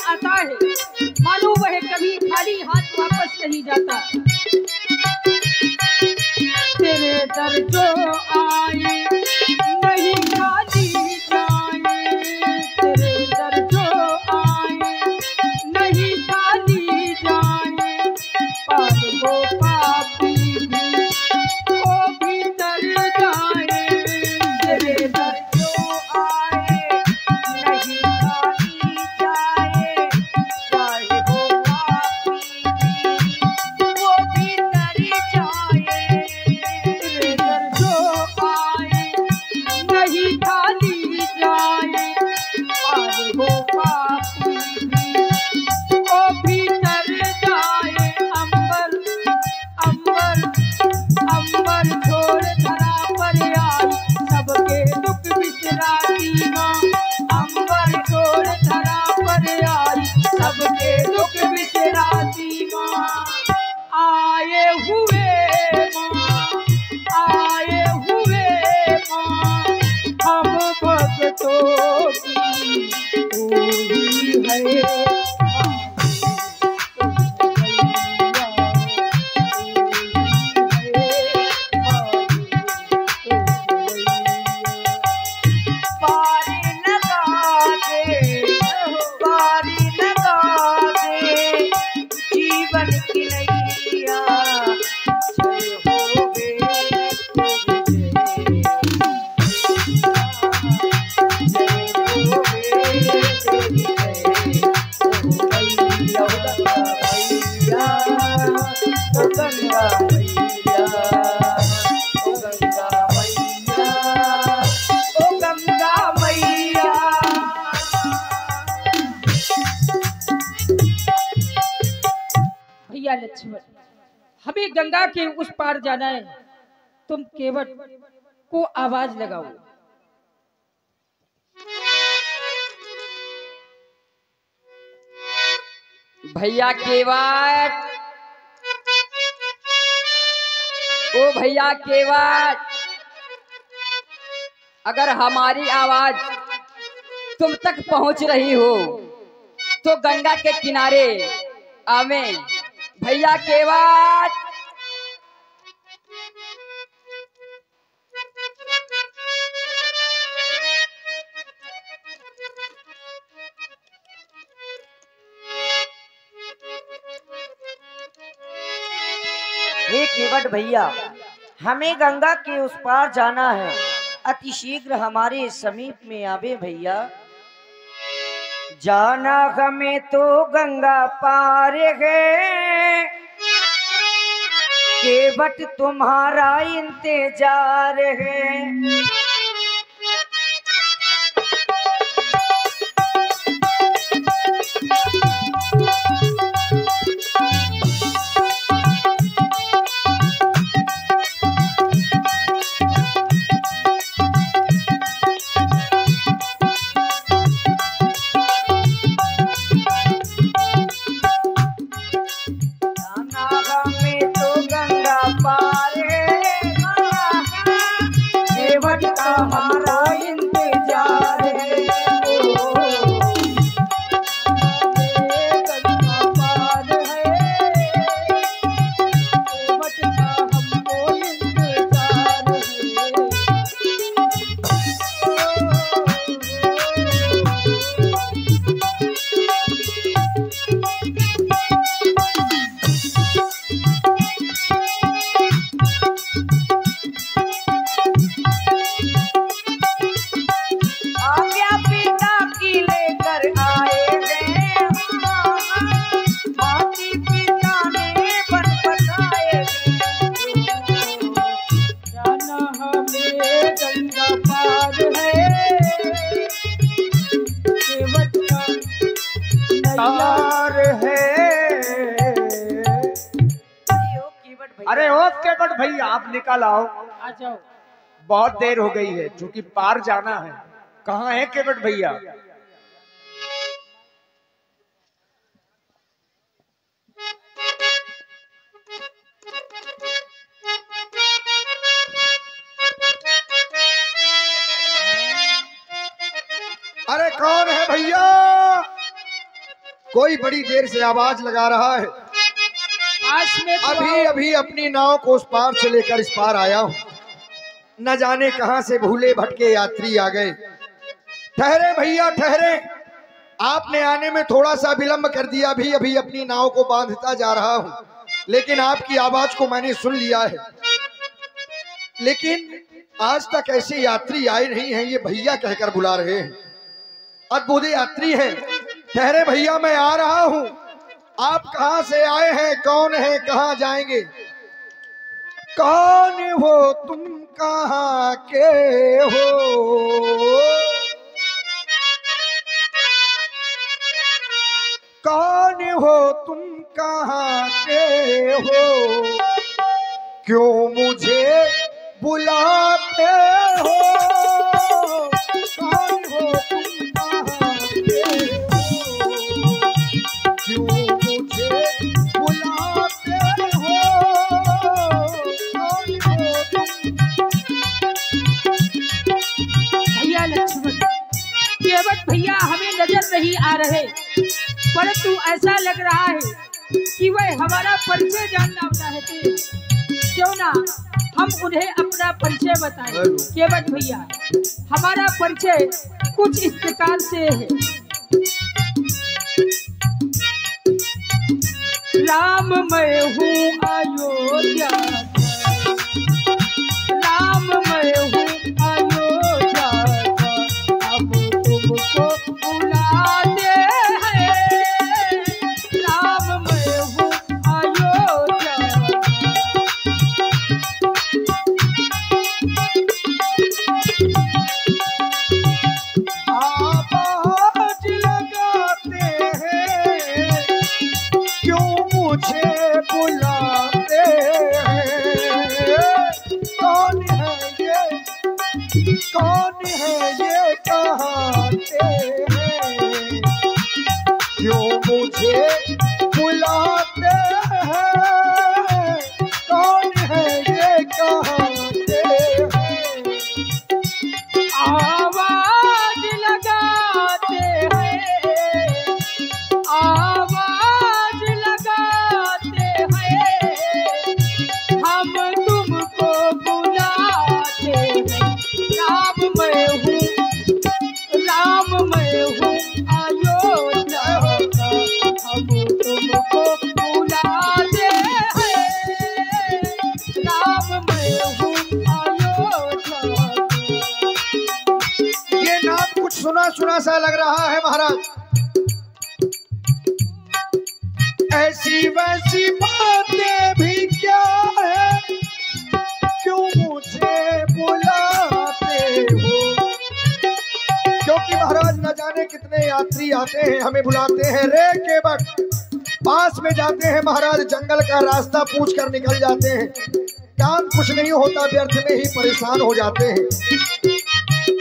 आता है, मानो वह कभी खाली हाथ वापस नहीं जाता। तेरे दर जो आए नहीं खाली जाए, तेरे दर जो आए नहीं खाली जाए, पार हो पापी भी वो भी तर जाए। तेरे दर जो आए नहीं खाली जाए, चाहे हो पापी भी वो भी तर जाए। तेरे दर जो आए नहीं खाली जाए, पार हो पापी भी वो भी तर जाए। अंबर अंबर अंबर छोड़ धरा पर आई, सबके दुख बिसराती माँ। अंबर छोड़ धरा पर आई, सबके दुख बिसराती माँ। आए हुए माँ, आए हुए माँ, हम भक्तों की तू ही है। बारी लगा दे, बारी लगा दे, जीवन की नैया जय हो गे तेरी जय, जय हो गे तेरी जय। ओ भैया ओ गंगा भैया, ओ गंगा भैया, ओ गंगा मैया। भैया लक्ष्मण, हमें गंगा के उस पार जाना है, तुम केवट को आवाज लगाओ। भैया केवट, ओ भैया केवट, अगर हमारी आवाज तुम तक पहुंच रही हो तो गंगा के किनारे आवे। भैया केवट, हे केवट भैया, हमें गंगा के उस पार जाना है, अति शीघ्र हमारे समीप में आवे भैया। जाना हमें तो गंगा पार है, केवट तुम्हारा इंतजार है। हमारा इंतजार है, गंगा पार है, केवट का हमको इंतजार अरे ओ केवट भैया, आप निकल आओ। आ जाओ। बहुत देर हो गई है, क्योंकि पार जाना है। कहाँ है केवट भैया? अरे कौन है भैया? कोई बड़ी देर से आवाज लगा रहा है। पास में तो अभी अभी अपनी नाव को उस पार से लेकर इस पार आया हूँ। न जाने कहां से भूले भटके यात्री आ गए। ठहरे भैया ठहरे, आपने आने में थोड़ा सा विलंब कर दिया। अभी अभी अपनी नाव को बांधता जा रहा हूं, लेकिन आपकी आवाज को मैंने सुन लिया है। लेकिन आज तक ऐसे यात्री आए नहीं हैं, ये भैया कहकर बुला रहे हैं। अद्भुत यात्री हैं। ठहरे भैया, मैं आ रहा हूं। आप कहां से आए हैं, कौन है, कहां जाएंगे? कौन हो तुम, कहां के हो? कौन हो तुम, कहां के हो? क्यों मुझे बुलाते हो? कौन हो तुम, कहां के हो? क्यों मुझे बुलाते हो? कौन हो तुम? भैया लक्ष्मण, केवट भैया हमें नजर नहीं आ रहे, परंतु ऐसा लग रहा है कि वह हमारा परिचय जानना चाहते हैं। क्यों ना हम उन्हें अपना परिचय बताएं। केवट भैया, हमारा परिचय कुछ इस प्रकार से है। राम मैं हूँ अयोध्या, राम मैं हूँ अयोध्या, अब तुमको बुलाते हैं। राम मैं हूँ अयोध्या। आवाज लगाते हैं, क्यों मुझे बुलाते हैं? कौन है ये, कौन है ये कहते हैं? क्यों मुझे बुलाते हैं? कौन है ये कहते हैं? आवाज लगाते हैं, आवाज लगाते हैं, हम तुमको बुलाते हैं। राम मैं हूँ, राम मैं हूँ अयोध्या का, हम तुमको बुलाते हैं। राम मैं हूँ अयोध्या का। ये नाम कुछ सुना सुना सा लग रहा है महाराज। ऐसी वैसी बातें भी क्या है, क्यों मुझे बुलाते हो? क्योंकि महाराज न जाने कितने यात्री आते हैं, हमें बुलाते हैं। रे केवट, पास में जाते हैं महाराज, जंगल का रास्ता पूछ कर निकल जाते हैं। काम कुछ नहीं होता, व्यर्थ में ही परेशान हो जाते हैं।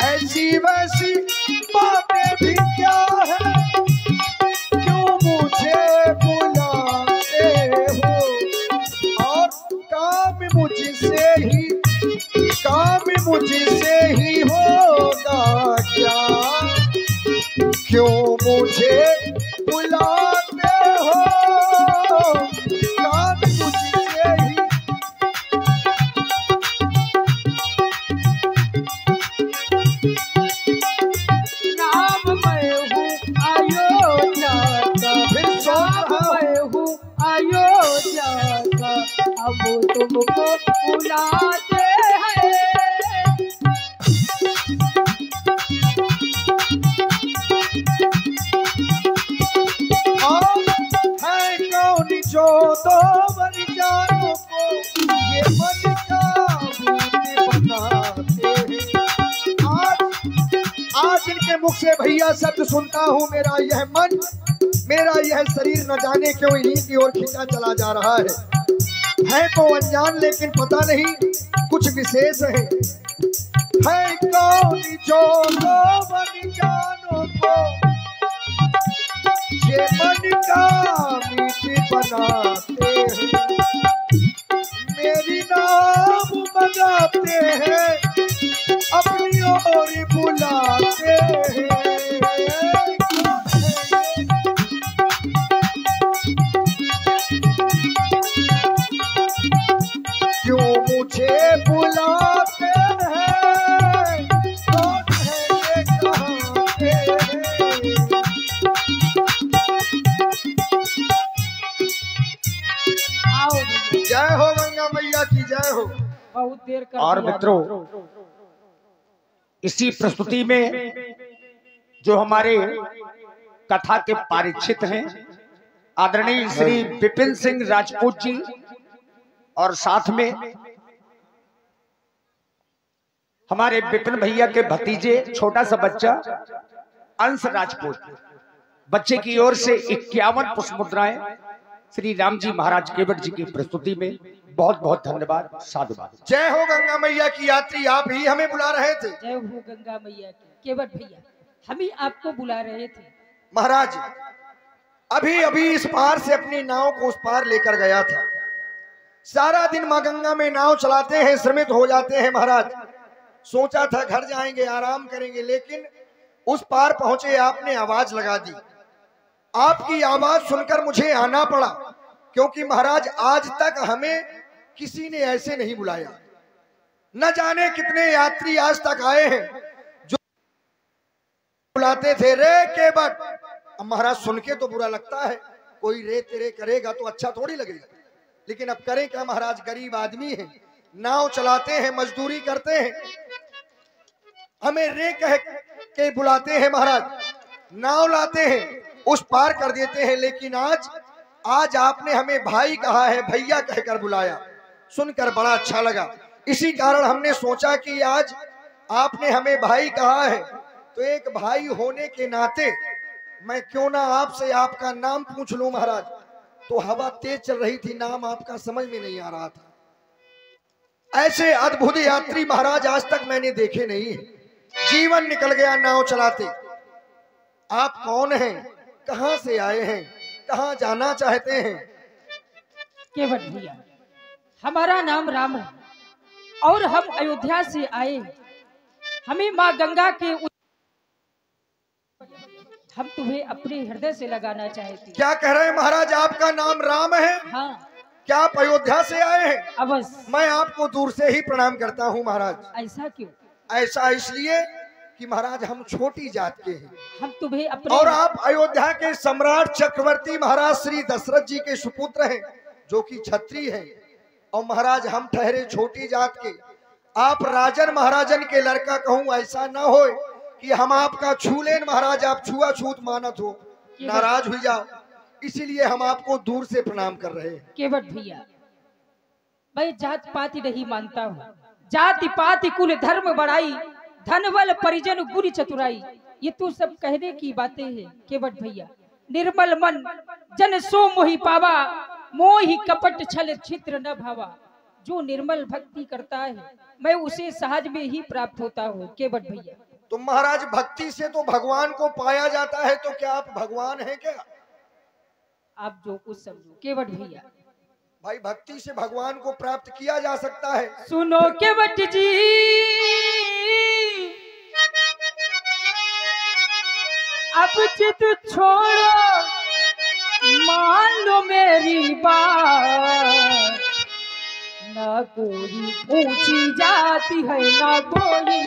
ऐसी वैसी बातें भी क्या है, क्यों मुझे बुलाते हो? और काम मुझसे ही होगा क्या? क्यों मुझे बुलाते हो? काम मुझसे ही। राम मैं हूँ अयोध्या का, फिर सोच राम रहा हूं। मैं हूँ अयोध्या का, अब तुमको बुलाते हैं। और है कौन जो दो वरजानों को ये मन का भूत बनाते हैं? आज इनके मुख से भैया शब्द सुनता हूँ। मेरा यह मन, मेरा यह शरीर न जाने क्यों इन्हीं की ओर खींचा चला जा रहा है तो अनजान, लेकिन पता नहीं कुछ विशेष है कौन जो दो वरजानों को ये मन का मीत बनाते हैं? मेरी नाम बजाते हैं, अपनी ओर बुलाते हैं। मुझे बुलाते हैं, कौन है ये कहाँ के हैं? आओ जय हो गंगा मैया की जय हो। बहुत देर कर और दिया। मित्रों, इसी प्रस्तुति में जो हमारे कथा के पारिचित हैं आदरणीय श्री विपिन सिंह राजपूत जी, और साथ में हमारे विपिन भैया के भतीजे छोटा सा बच्चा अंश राजपूत, बच्चे की ओर से 51 पुष्प मुद्राएं श्री राम जी महाराज केवट जी की प्रस्तुति में। बहुत बहुत धन्यवाद, साधुवाद। जय हो गंगा मैया की। यात्री आप ही हमें बुला रहे थे। जय हो गंगा मैया की। केवट भैया, हम ही आपको बुला रहे थे। महाराज अभी अभी इस पार से अपनी नाव को उस पार लेकर गया था। सारा दिन माँ गंगा में नाव चलाते हैं, श्रमित हो जाते हैं महाराज। सोचा था घर जाएंगे, आराम करेंगे, लेकिन उस पार पहुंचे आपने आवाज लगा दी। आपकी आवाज सुनकर मुझे आना पड़ा, क्योंकि महाराज आज तक हमें किसी ने ऐसे नहीं बुलाया। न जाने कितने यात्री आज तक आए हैं जो बुलाते थे रे केवट। अब महाराज सुन के तो बुरा लगता है, कोई रे तेरे करेगा तो अच्छा थोड़ी लगेगा, लेकिन अब करें क्या महाराज, गरीब आदमी है, नाव चलाते हैं, मजदूरी करते हैं, हमें रे कह के बुलाते हैं महाराज। नाव लाते हैं, उस पार कर देते हैं, लेकिन आज आपने हमें भाई कहा है, भैया कहकर बुलाया, सुनकर बड़ा अच्छा लगा। इसी कारण हमने सोचा कि आज आपने हमें भाई कहा है, तो एक भाई होने के नाते मैं क्यों ना आपसे आपका नाम पूछ लूं महाराज। तो हवा तेज चल रही थी, नाम आपका समझ में नहीं आ रहा था। ऐसे अद्भुत यात्री महाराज आज तक मैंने देखे नहीं। जीवन निकल गया नाव चलाते। आप कौन हैं, कहां से आए हैं, कहां जाना चाहते हैं? केवट भैया, हमारा नाम राम है और हम अयोध्या से आए हैं। हमें माँ गंगा के हम तुम्हें अपने हृदय से लगाना चाहते हैं। क्या कह रहे हैं महाराज, आपका नाम राम है? हाँ, क्या आप अयोध्या से आए हैं? अवश्य। मैं आपको दूर से ही प्रणाम करता हूँ महाराज। ऐसा क्यों? ऐसा इसलिए कि महाराज हम छोटी जात के हैं, हम तुम्हें अपने और आप अयोध्या के सम्राट चक्रवर्ती महाराज श्री दशरथ जी के सुपुत्र हैं, जो कि छत्री हैं। और महाराज हम ठहरे छोटी जात के, आप राजन महाराजन के लड़का कहूँ, ऐसा ना हो कि हम आपका छू लें महाराज, आप छुआछूत मानत हो, नाराज हो जाओ, इसीलिए हम आपको दूर से प्रणाम कर रहे हैं। केवट भैया, मैं जात पाति नहीं मानता हूँ। जाति पाति कुल धर्म बढ़ाई, धन बल परिजन गुण चतुराई, ये तो सब कहने की बातें हैं केवट भैया। निर्मल मन जन सो मोहि पावा, मोहि कपट छल छित्र न भावा। जो निर्मल भक्ति करता है मैं उसे सहज में ही प्राप्त होता हूँ केवट भैया। तो महाराज भक्ति से तो भगवान को पाया जाता है, तो क्या आप भगवान हैं क्या? आप जो कुछ समझो केवट भैया। भाई भक्ति से भगवान को प्राप्त किया जा सकता है। सुनो केवट जी, अब चित छोड़ो, मान लो मेरी बात। ना कोई ऊंची जाति है, ना कोई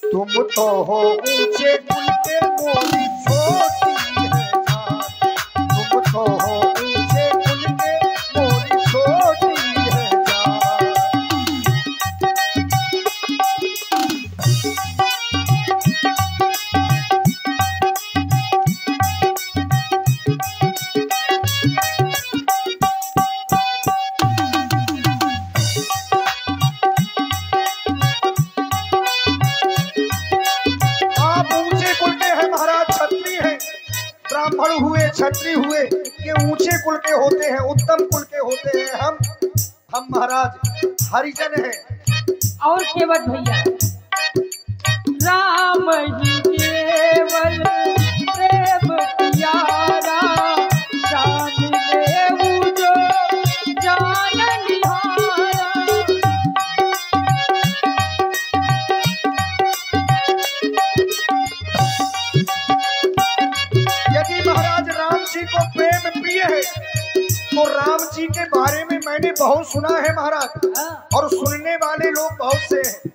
तुम तो हो ऊंचे कुल के, मोरी छोटी है जात। तुम तो हो ऊंचे कुल के, मोरी छोटी है जात। ब्राह्मण हुए, क्षत्रिय हुए, ये ऊंचे कुल के होते हैं, उत्तम कुल के होते हैं। हम महाराज हरिजन हैं। और केवट भैया, राम ही केवट है। तो राम जी के बारे में मैंने बहुत सुना है महाराज, और सुनने वाले लोग बहुत से हैं,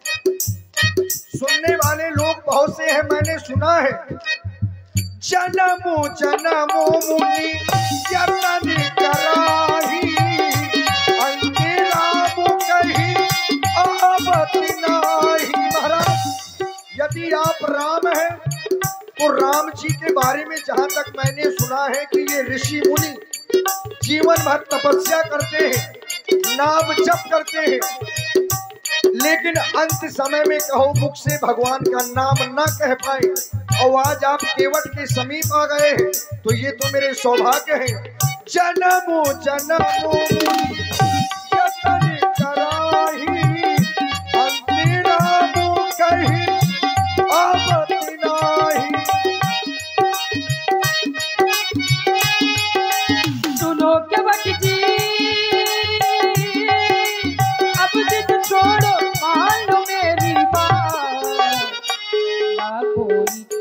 सुनने वाले लोग बहुत से हैं। मैंने सुना है जन्मो जन्मो मुनि यतन कराही, अंते राम कही आवत नाही। महाराज यदि आप राम हैं तो राम जी के बारे में जहां तक मैंने सुना है कि ये ऋषि मुनि जीवन भर तपस्या करते हैं, नाम जप करते हैं, लेकिन अंत समय में कहो मुख से भगवान का नाम ना कह पाए, और आज आप केवट के समीप आ गए हैं, तो ये तो मेरे सौभाग्य है। जन्मो जन्मो यतन कराही, अंते राम कही आवत नाही। सुनो केवट जी, अब जिद छोड़ो मान लो मेरी बात, ना कोई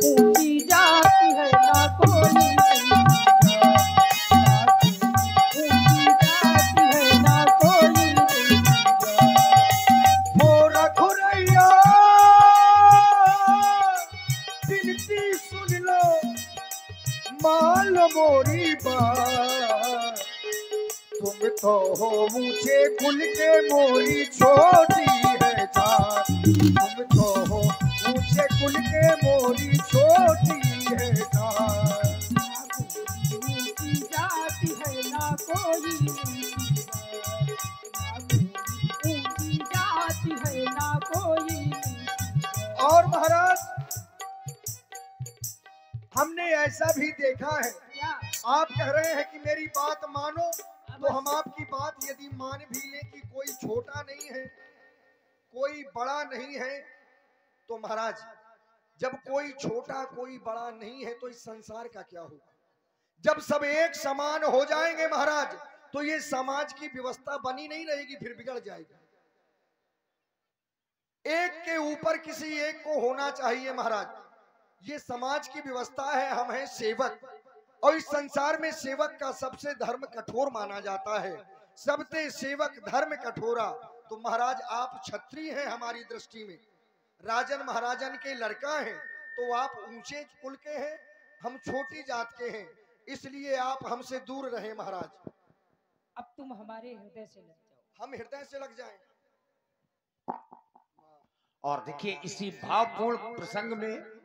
ऊंची जाति है ना कोई ऊंची जाति है ना कोई हो रघुरैया बिनती सुन लो मान लो मोरी बात, तुम तो हो मुझे कुल के मोरी छोटी है जात, तुम तो हो मुझे कुल के मोरी छोटी है जात। ऊंची जाति है ना कोई ऊंची जाति है ना कोई। और महाराज हमने ऐसा भी देखा है, क्या आप कह रहे हैं कि मेरी बात मानो, तो हम आपकी बात यदि मान भी लें कि कोई छोटा नहीं है, कोई बड़ा नहीं है, तो महाराज जब कोई छोटा कोई बड़ा नहीं है तो इस संसार का क्या होगा? जब सब एक समान हो जाएंगे महाराज, तो ये समाज की व्यवस्था बनी नहीं रहेगी, फिर बिगड़ जाएगी। एक के ऊपर किसी एक को होना चाहिए महाराज, ये समाज की व्यवस्था है। हम हैं सेवक, और इस संसार में सेवक का सबसे धर्म कठोर माना जाता है। सबसे सेवक धर्म कठोरा। तो महाराज आप क्षत्रिय हैं हमारी दृष्टि में, राजन महाराजन के लड़का हैं, तो आप ऊंचे कुल के हैं, हम छोटी जात के हैं, इसलिए आप हमसे दूर रहें महाराज। अब तुम हमारे हृदय से लग जाओ। हम हृदय से लग जाएं। और देखिए इसी भावपूर्ण प्रसंग में